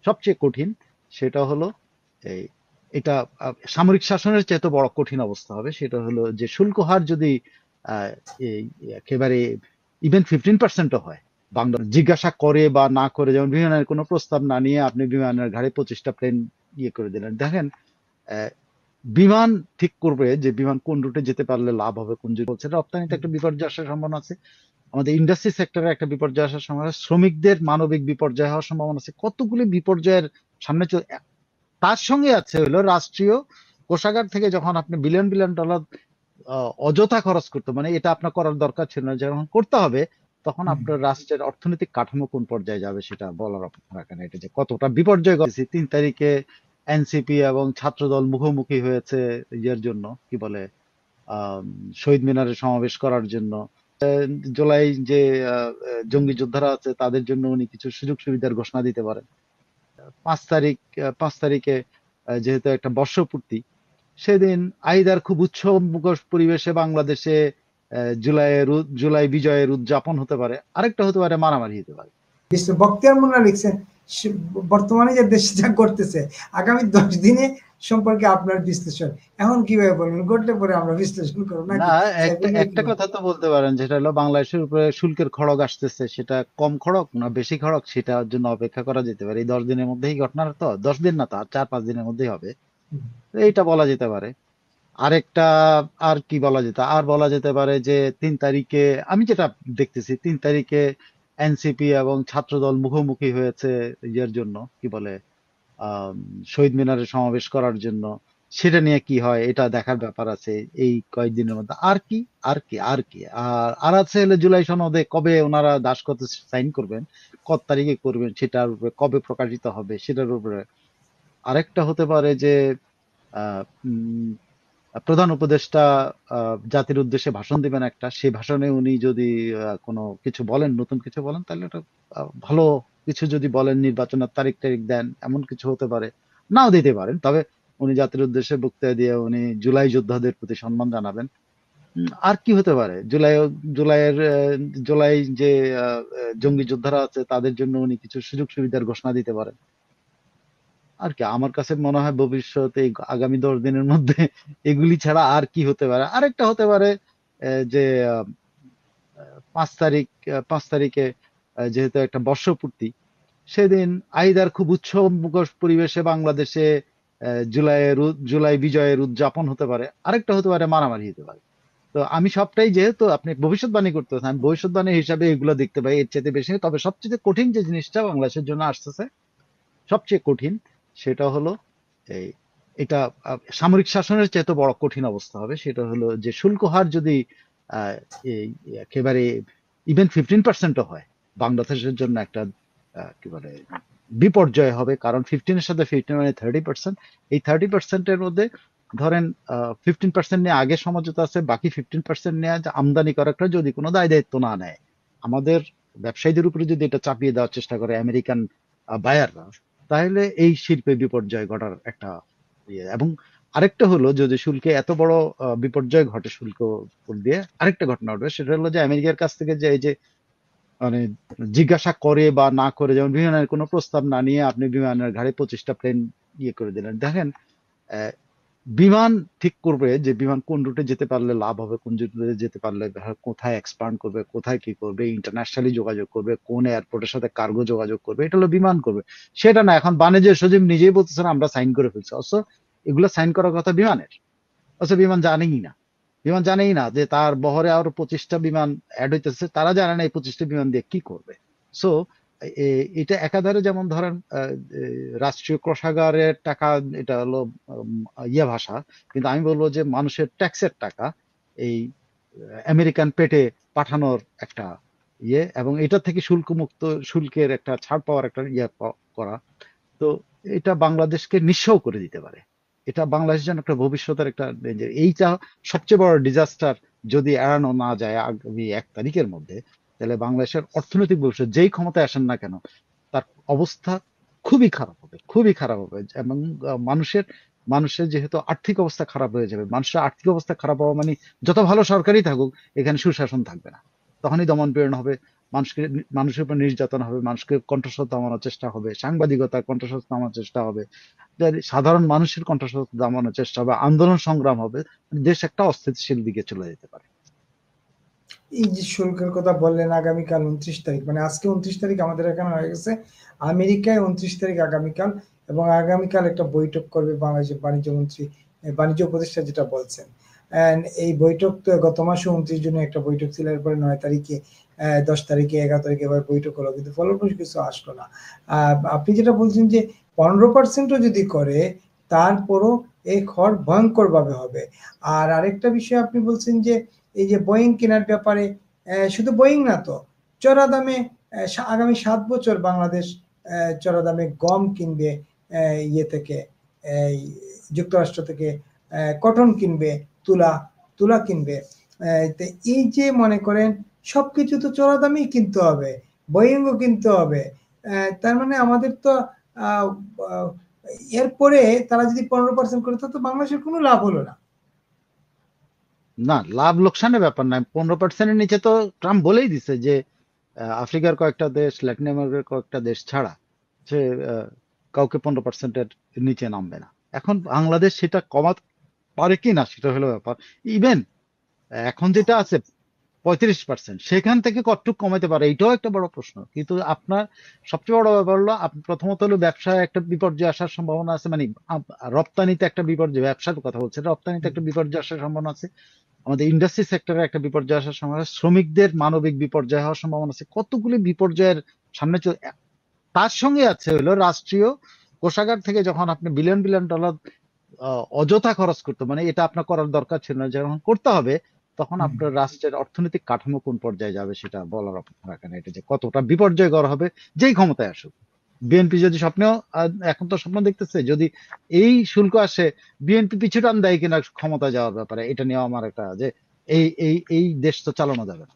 সবচেয়ে কঠিন সেটা হলো এই এটা সামরিক শাসনের চেয়ে তো বড় কঠিন অবস্থা হবে। সেটা হলো যে শুল্ক হার যদি আহ, এই একেবারে ইভেন 15%ও হয়, বাংলা জিজ্ঞাসা করে বা না করে, যেমন বিমানের কোনো প্রস্তাব না নিয়ে আপনি বিমানের ঘাড়ে 25টা প্লেন ইয়ে করে দিলেন। দেখেন, আহ, বিমান ঠিক করবে যে বিমান কোন রুটে যেতে পারলে লাভ হবে, কোন রুটে বলছে রপ্তানিতে একটা বিপর্যয় আসার সম্ভাবনা আছে, আমাদের ইন্ডাস্ট্রি সেক্টরে একটা বিপর্যয় আসার সম্ভাবনা আছে, শ্রমিকদের মানবিক বিপর্যয় হওয়ার সম্ভাবনা আছে, কতগুলি বিপর্যয়ের সামনে তার সঙ্গে আছে হলো রাষ্ট্রীয় কোষাগার থেকে যখন আপনি বিলিয়ন বিলিয়ন ডলার অযথা খরচ করতে, মানে এটা আপনার করার দরকার ছিল না, যখন করতে হবে তখন আপনার রাষ্ট্রের অর্থনৈতিক কাঠামো কোন পর্যায়ে যাবে সেটা বলার অপেক্ষা রাখে না। এটা যে কতটা বিপর্যয় ঘটেছে, 3 তারিখে এনসিপি এবং ছাত্রদল মুখোমুখি হয়েছে ইয়ের জন্য, কি বলে, আহ শহীদ মিনারে সমাবেশ করার জন্য। জুলাই যে জঙ্গি যোদ্ধারা আছে তাদের জন্য উনি কিছু সুযোগ সুবিধার ঘোষণা দিতে পারেন। 5 তারিখে যেহেতু একটা বর্ষপূর্তি, সেদিন আইদার খুব উৎসব মুখর পরিবেশে বাংলাদেশে জুলাই বিজয়ের উদযাপন হতে পারে, আরেকটা হতে পারে মারামারি হতে পারে। বক্তিয়ার মোল্লা লিখছেন বর্তমানে যে দেশে যা করতেছে আগামী 10 দিনে সম্পর্কে আপনার বিশ্লেষণ, এখন কিভাবে বলবেন, ঘটলে পরে আমরা বিশ্লেষণ করবো না, নাকি? একটা একটা কথা তো বলতে পারেন, যেটা হলো বাংলাদেশের উপরে শুল্কের খড়গ আসতেছে, সেটা কম খড়ক না বেশি খড়ক সেটার জন্য অপেক্ষা করা যেতে পারে। এই 10 দিনের মধ্যেই ঘটনাটা, তো 10 দিন না, তো আর 4-5 দিনের মধ্যেই হবে, এইটা বলা যেতে পারে। আরেকটা, আর কি বলা যেত, আর বলা যেতে পারে যে 3 তারিখে আমি যেটা দেখতেছি, 3 তারিখে এনসিপি এবং ছাত্রদল মুখোমুখি হয়েছে ইয়ের জন্য, কি বলে, আহ শহীদ মিনারে সমাবেশ করার জন্য। সেটা নিয়ে কি হয় এটা দেখার ব্যাপার আছে এই কয়েকদিনের মধ্যে। আর কি, আর কি আর আছে হলে জুলাই সনদে কবে ওনারা দাসখত সাইন করবেন, কত তারিখে করবেন, সেটার উপরে কবে প্রকাশিত হবে সেটার উপরে। আরেকটা হতে পারে যে আহ উম, প্রধান উপদেষ্টা জাতির উদ্দেশ্যে ভাষণ দিবেন একটা, সেই ভাষণে উনি যদি কোনো কিছু বলেন, নতুন কিছু বলেন, তাহলে এটা ভালো কিছু যদি বলেন, নির্বাচনের তারিখ টারিখ দেন, এমন কিছু হতে পারে। নাও দিতে পারেন, তবে উনি জাতির উদ্দেশ্যে বক্তৃতা দিয়ে উনি জুলাই যোদ্ধাদের প্রতি সম্মান জানাবেন। আর কি হতে পারে, জুলাইয়ের জুলাই যে জঙ্গি যোদ্ধারা আছে তাদের জন্য উনি কিছু সুযোগ সুবিধার ঘোষণা দিতে পারেন। আর কি, আমার কাছে মনে হয় ভবিষ্যতে এই আগামী 10 দিনের মধ্যে এগুলি ছাড়া আর কি হতে পারে। আরেকটা হতে পারে যে 5 তারিখে যেহেতু একটা বর্ষপূর্তি, সেদিন আইদার খুব উৎসব মুখর পরিবেশে বাংলাদেশে জুলাই বিজয়ের উদযাপন হতে পারে, আরেকটা হতে পারে মারামারি হতে পারে। তো আমি সবটাই, যেহেতু আপনি ভবিষ্যৎবাণী করতেছেন, আমি ভবিষ্যৎবাণী হিসাবে এগুলো দেখতে পাই, এর চাইতে বেশি। তবে সবচেয়ে কঠিন যে জিনিসটা বাংলাদেশের জন্য আসতেছে, সবচেয়ে কঠিন সেটা হলো এই এটা সামরিক শাসনের চেয়ে তো বড় কঠিন অবস্থা হবে। সেটা হলো যে শুল্ক হার যদি আহ, এই একেবারে ইভেন 15%ও হয়, বাংলাদেশের জন্য একটা কি বলে বিপর্যয় হবে। কারণ 15-এর সাথে 15 মানে 30%। এই 30%-এর মধ্যে ধরেন 15% নিয়ে আগে সমঝোতা আছে, বাকি 15% নিয়ে যে আমদানি করাটা যদি কোনো দায় দায়িত্ব না নেয়, আমাদের ব্যবসায়ীদের উপরে যদি এটা চাপিয়ে দেওয়ার চেষ্টা করে আমেরিকান বায়াররা, তাহলে এই শিল্পে বিপর্যয় ঘটার একটা ইয়ে। এবং আরেকটা হলো, যদি শুল্কে এত বড় বিপর্যয় ঘটে শুল্ক দিয়ে, আরেকটা ঘটনা ঘটবে, সেটা হলো যে আমেরিকার কাছ থেকে যে এই যে মানে জিজ্ঞাসা করে বা না করে, যেমন বিমানের কোনো প্রস্তাব না নিয়ে আপনি বিমানের ঘাড়ে 25টা প্লেন ইয়ে করে দিলেন। দেখেন, আহ, বিমান ঠিক করবে যে বিমান কোন রুটে যেতে পারলে লাভ হবে, কোন রুটে যেতে পারলে কোথায় এক্সপান্ড করবে, কোথায় কি করবে, ইন্টারন্যাশনালি যোগাযোগ করবে, কোন এয়ারপোর্টের সাথে কার্গো যোগাযোগ করবে, এটা হলো বিমান করবে। সেটা না, এখন বাণিজ্য সচিব নিজেই বলতেছেন আমরা সাইন করে ফেলছি, অথচ এগুলো সাইন করার কথা বিমানের। অথচ বিমান জানেই না, বিমান জানেই না যে তার বহরে আরো 25টা বিমান অ্যাড হইতেছে, তারা জানে না এই 25টা বিমান দিয়ে কি করবে। সো এটা একাধারে, যেমন ধরেন রাষ্ট্রীয় কোষাগারের টাকা, এটা হলো ইয়ে ভাষা, কিন্তু আমি বলবো যে মানুষের ট্যাক্সের টাকা এই আমেরিকান পেটে পাঠানোর একটা ইয়ে, এবং এটা থেকে শুল্ক মুক্ত, শুল্কের একটা ছাড় পাওয়ার একটা ইয়ে করা। তো এটা বাংলাদেশকে নিঃস্ব করে দিতে পারে। এটা বাংলাদেশের জন্য একটা ভবিষ্যতের একটা danger। এইটা সবচেয়ে বড় ডিজাস্টার যদি এড়ানো না যায় আগামী 1 তারিখের মধ্যে, তাহলে বাংলাদেশের অর্থনৈতিক ভবিষ্যৎ যেই ক্ষমতায় আসেন না কেন, তার অবস্থা খুবই খারাপ হবে, খুবই খারাপ হবে। এবং মানুষের মানুষের যেহেতু আর্থিক অবস্থা খারাপ হয়ে যাবে, মানুষের আর্থিক অবস্থা খারাপ হওয়া মানে যত ভালো সরকারই থাকুক, এখানে সুশাসন থাকবে না, তখনই দমন পীড়ন হবে। মানুষের উপর নির্যাতন হবে, মানুষকে কণ্ঠস্বর দমানোর চেষ্টা হবে, সাংবাদিকতার কণ্ঠস্বর দমানোর চেষ্টা হবে, সাধারণ মানুষের কণ্ঠস্বর দমানোর চেষ্টা হবে, আন্দোলন সংগ্রাম হবে, দেশ একটা অস্থিতিশীল দিকে চলে যেতে পারে। এই যে শুল্কের কথা বললেন, আগামীকাল 29 তারিখ, মানে আজকে 29 তারিখ আমাদের এখানে হয়ে গেছে, আমেরিকায় 29 তারিখ আগামীকাল, এবং আগামীকাল একটা বৈঠক করবে বাংলাদেশের বাণিজ্য মন্ত্রী, বাণিজ্য উপদেষ্টা যেটা বলছেন। এই বৈঠক তো গত মাসে 29 জুনে একটা বৈঠক ছিল, এরপরে 9 তারিখে, 10 তারিখে, 11 তারিখে এবার বৈঠক হলো, কিন্তু ফলপ্রসূ কিছু আসলো না। আপনি যেটা বলছেন যে 15%ও যদি করে, তারপরও এই খড় ভয়ঙ্কর ভাবে হবে। আর আরেকটা বিষয় আপনি বলছেন যে এই যে বোয়িং কেনার ব্যাপারে, শুধু বোয়িং না তো, চড়া দামে আগামী 7 বছর বাংলাদেশ চড়া দামে গম কিনবে, ইয়ে থেকে, যুক্তরাষ্ট্র থেকে কটন কিনবে, তুলা কিনবে। তো এই যে মনে করেন সবকিছু তো চড়া দামেই কিনতে হবে, বোয়িংও কিনতে হবে। তার মানে আমাদের তো এরপরে তারা যদি 15% করে, তো বাংলাদেশের কোনো লাভ হলো না। না, লাভ লোকসানের ব্যাপার না, 15%-এর নিচে তো ট্রাম্প বলেই দিছে যে আফ্রিকার কয়েকটা দেশ, ল্যাটিন আমেরিকার কয়েকটা দেশ ছাড়া সে কাউকে 15%-এর নিচে নামবে না। এখন বাংলাদেশ সেটা কমাতে পারে কি না সেটা হলো ব্যাপার। ইভেন এখন যেটা আছে 35%, সেখান থেকে কতটুকু কমাতে পারে এটাও একটা বড় প্রশ্ন। কিন্তু আপনার সবচেয়ে বড় ব্যাপার হলো, প্রথমত হলো ব্যবসায় একটা বিপর্যয় আসার সম্ভাবনা আছে, মানে রপ্তানিতে একটা বিপর্যয়, ব্যবসার কথা বলছে, রপ্তানিতে একটা বিপর্যয় আসার সম্ভাবনা আছে, আমাদের ইন্ডাস্ট্রি সেক্টরে একটা বিপর্যয় আসার সম্ভাবনা আছে, শ্রমিকদের মানবিক বিপর্যয় হওয়ার সম্ভাবনা আছে, কতগুলি বিপর্যয়ের সামনে তার সঙ্গে আছে হলো রাষ্ট্রীয় কোষাগার থেকে যখন আপনি বিলিয়ন বিলিয়ন ডলার অযথা খরচ করতে, মানে এটা আপনার করার দরকার ছিল না, যখন করতে হবে তখন আপনার রাষ্ট্রের অর্থনৈতিক কাঠামো কোন পর্যায়ে যাবে সেটা বলার অপেক্ষা রাখে না, এটা যে কতটা বিপর্যয়কর হবে যেই ক্ষমতায় আসুক। বিএনপি যদি স্বপ্নেও, এখন তো স্বপ্ন দেখতেছে যদি এই শুল্ক আসে, বিএনপি পিছু টান দেয় কিনা ক্ষমতা যাওয়ার ব্যাপারে, এটা নিয়ে আমার একটা যে এই দেশ তো চালানো যাবে না।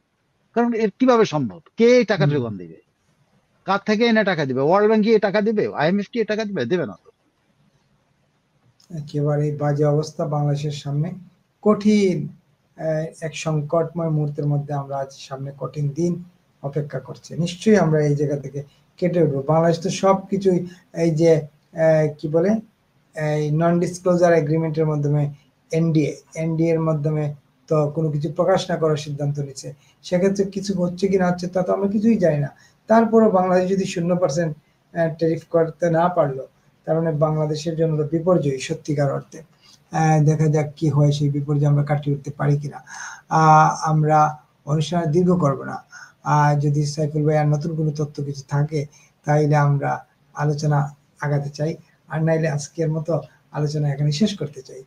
কারণ এর কিভাবে সম্ভব, কে এই টাকা যোগান দিবে, কার থেকে এনে টাকা দিবে, ওয়ার্ল্ড ব্যাংক কি এই টাকা দিবে, আইএমএফ কি এই টাকা দিবে, দেবে না তো। একেবারে বাজে অবস্থা বাংলাদেশের সামনে, কঠিন এক সংকটময় মুহূর্তের মধ্যে আমরা আজ সামনে কঠিন দিন অপেক্ষা করছে। নিশ্চয়ই আমরা এই জায়গা থেকে কেটে উঠবো। বাংলাদেশ তো সবকিছুই এই যে কি বলে, এই নন ডিসক্লোজার এগ্রিমেন্টের মাধ্যমে, এনডিএ এর মাধ্যমে তো কোনো কিছু প্রকাশ না করার সিদ্ধান্ত নিচ্ছে। সেক্ষেত্রে কিছু হচ্ছে কি না হচ্ছে তা তো আমরা কিছুই জানি না। তারপরও বাংলাদেশ যদি 0% ট্যারিফ করতে না পারলো, তার মানে বাংলাদেশের জন্য তো বিপর্যয় সত্যিকার অর্থে। দেখা যাক কি হয়, সেই বিপর্যয় আমরা কাটিয়ে উঠতে পারি কিনা। আমরা অনুষ্ঠান দীর্ঘ করবো না। যদি সাইফুল ভাই আর নতুন কোনো তথ্য কিছু থাকে তাইলে আমরা আলোচনা আগাতে চাই, আর নাইলে আজকের মতো আলোচনা এখানে শেষ করতে চাই।